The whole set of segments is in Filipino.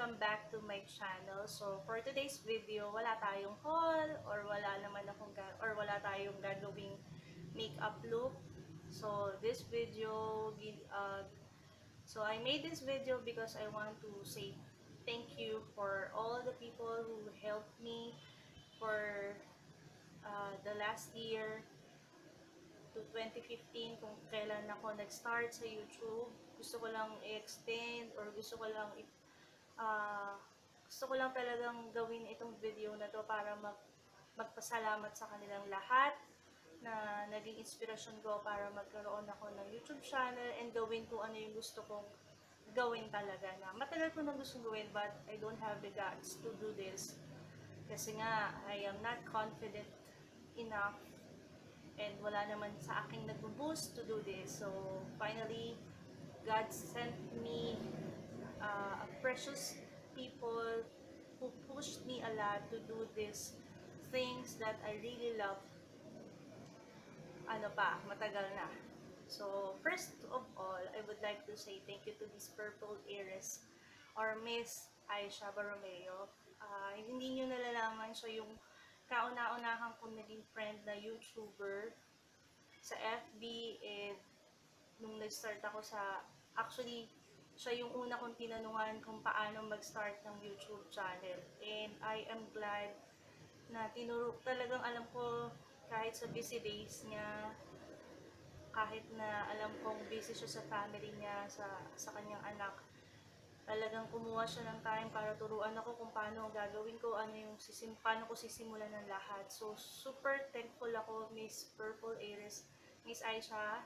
welcome back to my channel. So, for today's video, wala tayong haul or wala tayong gagawing makeup look. So, this video, I made this video because I want to say thank you for all the people who helped me for the last year to 2015 kung kailan ako nag-start sa YouTube. Gusto ko lang i-extend or uh, gusto ko lang talagang gawin itong video na to para magpasalamat sa kanilang lahat na naging inspirasyon ko para magkaroon ako ng YouTube channel and gawin kung ano yung gusto kong gawin talaga na matagal ko na gustong gawin but I don't have the guts to do this kasi nga I am not confident enough and wala naman sa aking nag-boost to do this. So finally God sent me a precious people who pushed me a lot to do these things that I really love. Matagal na. So, first of all, I would like to say thank you to this Purple Heiress or Miss Aisha Barromeo. Hindi nyo nalalaman siya yung kauna-unahan kong naging friend na YouTuber sa FB and nung nag-start ako actually, siya yung una kong tinanungan kung paano mag-start ng YouTube channel. And I am glad na talagang alam ko kahit sa busy days niya, kahit na alam kong busy siya sa family niya, sa kanyang anak, talagang kumuha siya ng time para turuan ako kung paano gagawin ko, paano ko sisimulan ng lahat. So, super thankful ako, Miss Purple Heiress, Miss Aisha.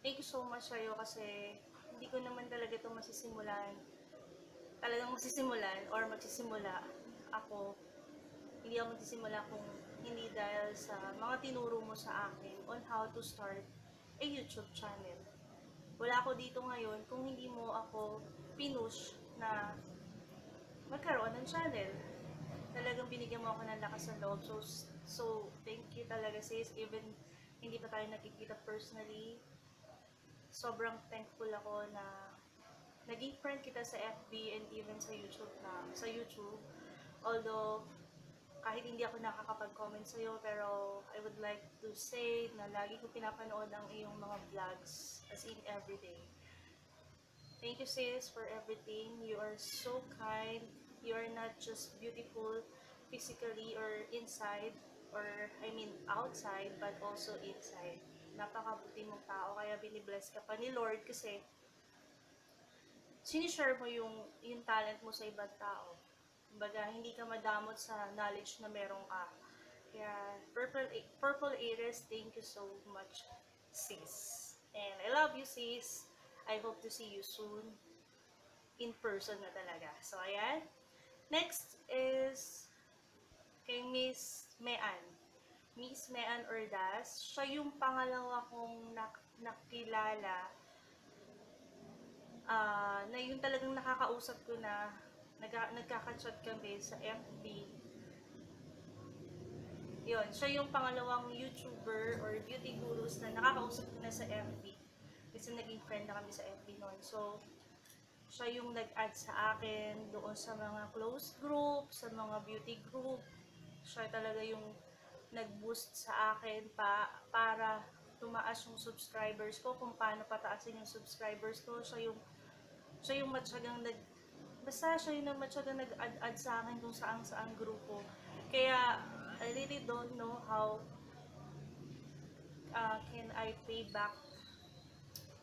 Thank you so much sa'yo kasi hindi ko naman talaga ito masisimulan or magsisimula ako. Hindi ako magsisimula kung hindi dahil sa mga tinuro mo sa akin on how to start a YouTube channel. Wala ako dito ngayon kung hindi mo ako pinush na magkaroon ng channel. Talagang binigyan mo ako ng lakas ng loob. So thank you talaga sis. Even hindi pa tayo nakikita personally, sobrang thankful ako na naging friend kita sa FB and even sa YouTube. Although kahit hindi ako nakakapag-comment sa'yo, pero I would like to say na lagi ko pinapanood ang iyong mga vlogs, as in everyday. Thank you sis for everything. You are so kind. You are not just beautiful physically or inside, or outside, but also inside. Napakabuti mong tao, kaya binibless ka pa ni Lord kasi sinishare mo yung talent mo sa ibang tao. Kumbaga, hindi ka madamot sa knowledge na meron ka. Kaya, Purple Heiress, thank you so much, sis. And I love you, sis. I hope to see you soon. In person na talaga. So, ayan. Next is kay Miss Mean. Miss Mean Ordas. Siya yung pangalawa kong nakilala na yung talagang nakakausap ko na nagkaka-chat kami sa FB. Yun, siya yung pangalawang YouTuber or beauty gurus na nakakausap ko na sa FB. Kasi naging friend na kami sa FB noon. So, siya yung nag-add sa akin doon sa mga close group, sa mga beauty group. Siya talaga yung nag-boost sa akin para tumaas yung subscribers ko, kung paano pataasin yung subscribers ko. Siya yung matyagang basta siya yung matyagang nag-add sa akin kung saang grupo. Kaya, I really don't know how can I pay back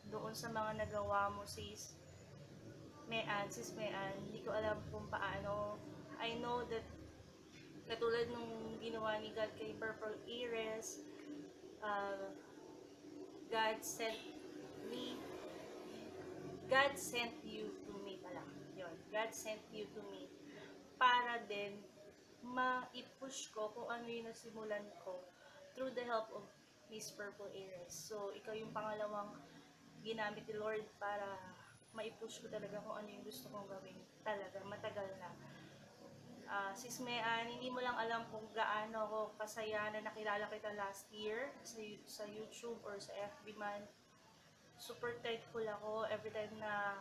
doon sa mga nagawa mo, sis Mean. Hindi ko alam kung paano. I know that katulad nung ginawa ni God kay Purple Heiress, God sent you to me pala. Yun, God sent you to me para din ma-push ko kung ano yung nasimulan ko through the help of Miss Purple Heiress. So, ikaw yung pangalawang ginamit ni Lord para ma-push ko talaga kung ano yung gusto kong gawin. Talaga, matagal na. Sis Mean, hindi mo lang alam kung gaano ako kasaya na nakilala kita last year sa YouTube or sa FB man. Super thankful ako every time na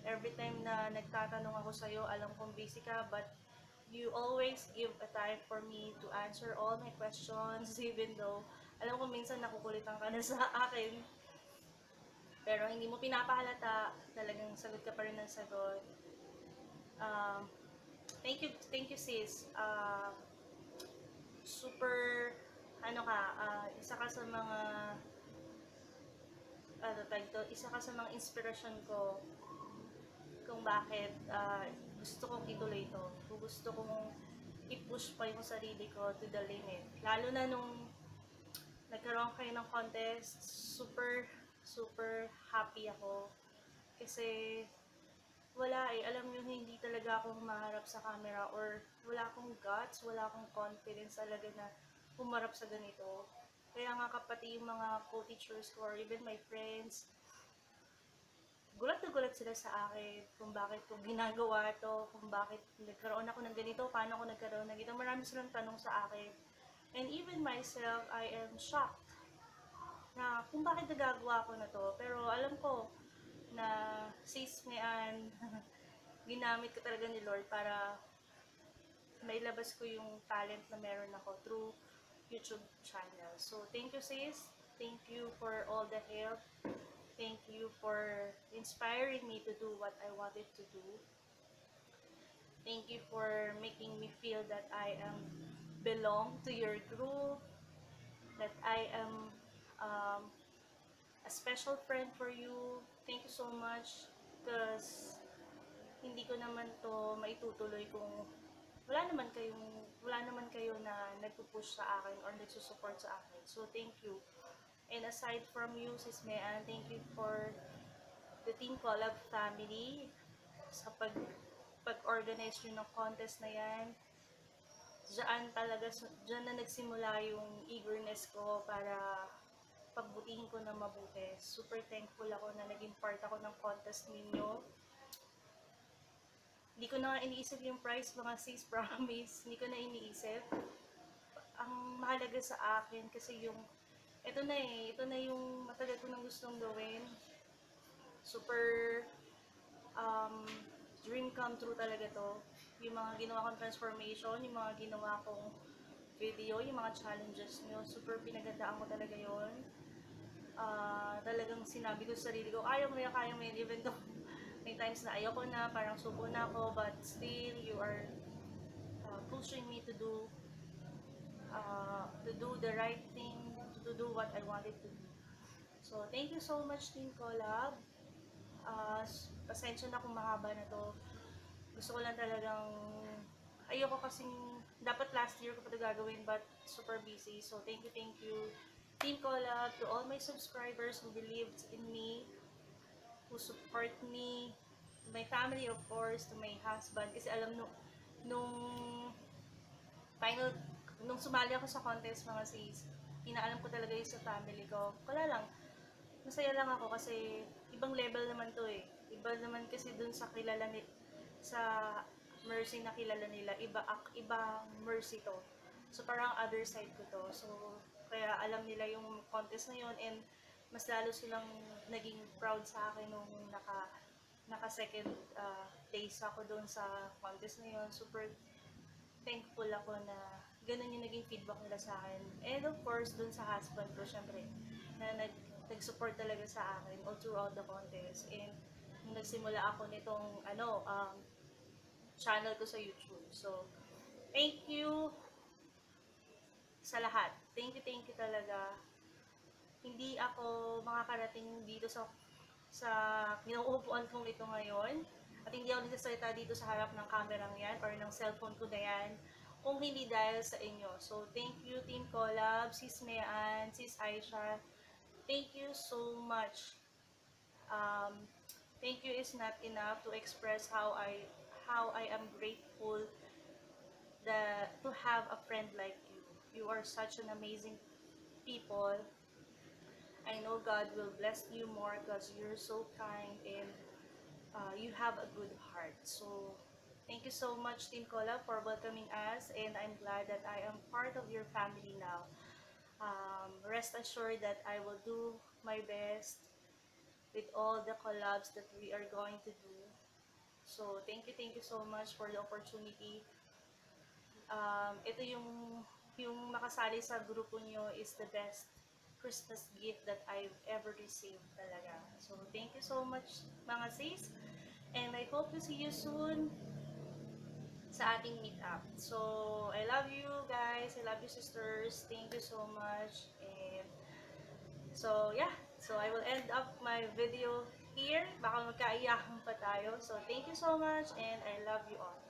Every time na nagtatanong ako sa'yo, alam kong busy ka, but you always give a time for me to answer all my questions, even though alam ko minsan nakukulitan ka na sa akin. Pero hindi mo pinapahalata, talagang sagot ka pa rin ng sagot. Um, thank you sis. Super, ano ka, isa ka sa mga, isa ka sa mga inspirasyon ko kung bakit gusto kong ituloy ito. Kung gusto kong i-push pa yung sarili ko to the limit. Lalo na nung nagkaroon kayo ng contest, super happy ako. Kasi wala alam nyo, hindi talaga ako humaharap sa camera or wala akong guts, wala akong confidence talaga na humarap sa ganito. Kaya nga kapati yung mga co-teachers ko or even my friends, gulat na gulat sila sa akin kung bakit ko ginagawa to, kung bakit nagkaroon ako ng ganito, paano ako nagkaroon ng ganito. Marami silang tanong sa akin. And even myself, I am shocked na kung bakit nagagawa ko na to. Pero alam ko na sis ngayon, ginamit ko talaga ni Lord para mailabas ko yung talent na meron ako through YouTube channel. So, thank you sis. Thank you for all the help. Thank you for inspiring me to do what I wanted to do. Thank you for making me feel that I am belong to your group, that I am a special friend for you. Thank you so much because hindi ko naman to maitutuloy kung wala naman kayo na nagpo-push sa akin or nagsusupport sa akin. So thank you. And aside from you, Sis Mean, thank you for the Team Collab family sa pag-organize nyo ng contest na yan. Diyan na nagsimula yung eagerness ko para pagbutihin ko na mabuti. Super thankful ako na naging part ako ng contest ninyo. Hindi ko na nga iniisip yung prize, mga sis, promise. Hindi ko na iniisip. Ang mahalaga sa akin kasi ito na yung matagal ko nang gustong gawin. Super dream come true talaga to. Yung mga ginawa kong transformation, yung mga ginawa kong video, yung mga challenges nyo, super pinagandaan ko talaga yon. Talagang sinabi ko sa sarili ko, kaya mo yan, even though may times na ayoko na, parang suko na ako, but still, you are pushing me to do the right thing, to do what I wanted to do. So, thank you so much, Team Collab. Pasensya na kung mahaba na to. Gusto ko lang talagang, ayoko kasing, dapat last year ko pa ito gagawin, but super busy. So, thank you, Team Collab, to all my subscribers who believed in me, who support me, to my family, of course, to my husband. Kasi alam nung sumali ako sa contest, mga sis, inaalam ko talaga yun sa family ko. Wala lang, masaya lang ako kasi ibang level naman to eh. Iba naman kasi dun sa sa mercy na kilala nila, ibang mercy to. So parang other side ko to. So kaya alam nila yung contest na yun, and mas lalo silang naging proud sa akin nung naka second place ako doon sa contest na yun. Super thankful ako na ganun yung naging feedback nila sa akin. And of course, dun sa husband ko, syempre, na nag-support talaga sa akin all throughout the contest. And nung nagsimula ako nitong channel ko sa YouTube. So, thank you sa lahat. Thank you talaga. Hindi ako makakarating dito sa kinuupuan kong ito ngayon. At hindi ako nagsasalita dito sa harap ng camera yan or ng cellphone ko na yan kung hindi dahil sa inyo. So, thank you, Team Collab, Sis Mean, Sis Aisha. Thank you so much. Thank you is not enough to express how I am grateful to have a friend like you. You are such an amazing people. I know God will bless you more because you're so kind and you have a good heart. So, thank you so much, Team Collab, for welcoming us, and I'm glad that I am part of your family now. Rest assured that I will do my best with all the collabs that we are going to do. So, thank you so much for the opportunity. Ito yung makasali sa grupo nyo is the best Christmas gift that I've ever received talaga. So, thank you so much mga sis. And I hope to see you soon sa ating meetup. So, I love you guys. I love you sisters. Thank you so much. And so, yeah. So, I will end up my video here. Baka magkaiyakan pa tayo. So, thank you so much and I love you all.